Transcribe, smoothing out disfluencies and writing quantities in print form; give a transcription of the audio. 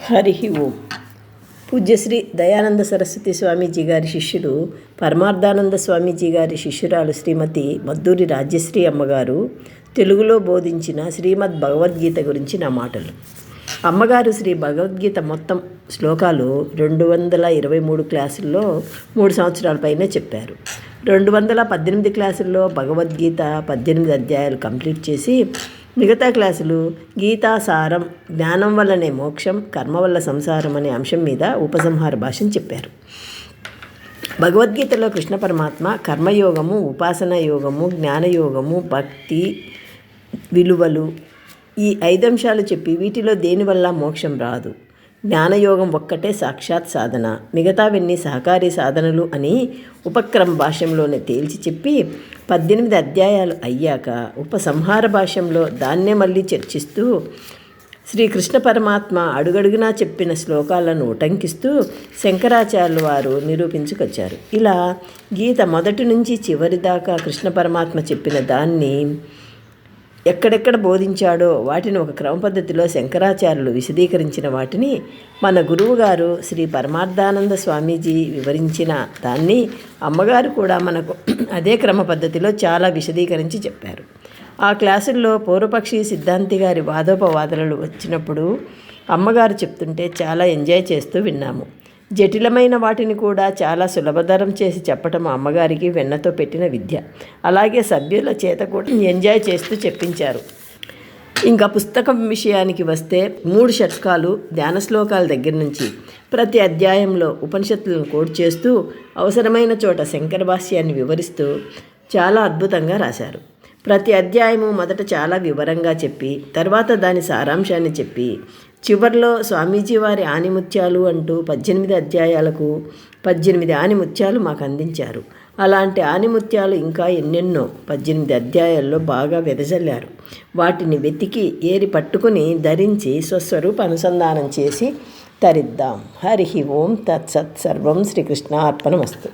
హరి ఓం. పూజ్యశ్రీ దయానంద సరస్వతి స్వామీజీ గారి శిష్యులు పరమార్థానంద స్వామీజీ గారి శిష్యురాలు శ్రీమతి మద్దూరి రాజ్యశ్రీ అమ్మగారు తెలుగులో బోధించిన శ్రీమద్ భగవద్గీత గురించి నా మాటలు. అమ్మగారు శ్రీ భగవద్గీత మొత్తం శ్లోకాలు 223 క్లాసుల్లో 3 సంవత్సరాల పైనే చెప్పారు. 218 క్లాసుల్లో భగవద్గీత 18 అధ్యాయాలు కంప్లీట్ చేసి మిగతా క్లాసులు గీతాసారం, జ్ఞానం వల్లనే మోక్షం, కర్మ వల్ల సంసారం అనే అంశం మీద ఉపసంహార భాషను చెప్పారు. భగవద్గీతలో కృష్ణ పరమాత్మ కర్మయోగము, ఉపాసనా యోగము, జ్ఞానయోగము, భక్తి విలువలు ఈ 5 అంశాలు చెప్పి వీటిలో దేనివల్ల మోక్షం రాదు, జ్ఞానయోగం ఒక్కటే సాక్షాత్ సాధన, మిగతావన్నీ సహకారి సాధనలు అని ఉపక్రమ భాష్యంలోనే తేల్చి చెప్పి 18 అధ్యాయాలు అయ్యాక ఉపసంహార భాష్యంలో దాన్నే మళ్ళీ చర్చిస్తూ శ్రీకృష్ణ పరమాత్మ అడుగడుగునా చెప్పిన శ్లోకాలను ఉటంకిస్తూ శంకరాచార్యులు వారు నిరూపించుకొచ్చారు. ఇలా గీత మొదటి నుంచి చివరి దాకా కృష్ణ పరమాత్మ చెప్పిన దాన్ని ఎక్కడెక్కడ బోధించాడో వాటిని ఒక క్రమ పద్ధతిలో శంకరాచార్యులు విశదీకరించిన వాటిని మన గురువుగారు శ్రీ పరమార్థానంద స్వామీజీ వివరించిన దాన్ని అమ్మగారు కూడా మనకు అదే క్రమ పద్ధతిలో చాలా విశదీకరించి చెప్పారు. ఆ క్లాసుల్లో పూర్వపక్షి సిద్ధాంతి గారి వాదోపవాదనలు వచ్చినప్పుడు అమ్మగారు చెప్తుంటే చాలా ఎంజాయ్ చేస్తూ విన్నాము. జటిలమైన వాటిని కూడా చాలా సులభతరం చేసి చెప్పటం అమ్మగారికి వెన్నతో పెట్టిన విద్య. అలాగే సభ్యుల చేత కూడా ఎంజాయ్ చేస్తూ చెప్పించారు. ఇంకా పుస్తకం విషయానికి వస్తే 3 షట్కాలు, ధ్యాన శ్లోకాల దగ్గర నుంచి ప్రతి అధ్యాయంలో ఉపనిషత్తులను కోట్ చేస్తూ అవసరమైన చోట శంకర భాష్యాన్ని వివరిస్తూ చాలా అద్భుతంగా రాశారు. ప్రతి అధ్యాయము మొదట చాలా వివరంగా చెప్పి తర్వాత దాని సారాంశాన్ని చెప్పి చివర్లో స్వామీజీ వారి ఆణిముత్యాలు అంటూ 18 అధ్యాయాలకు 18 ఆణిముత్యాలు మాకు అందించారు. అలాంటి ఆణిముత్యాలు ఇంకా ఎన్నెన్నో 18 అధ్యాయాల్లో బాగా వెదజల్లారు. వాటిని వెతికి ఏరి పట్టుకుని ధరించి స్వస్వరూప అనుసంధానం చేసి తరిద్దాం. హరి ఓం తత్సత్. సర్వం శ్రీకృష్ణార్పణమస్తు.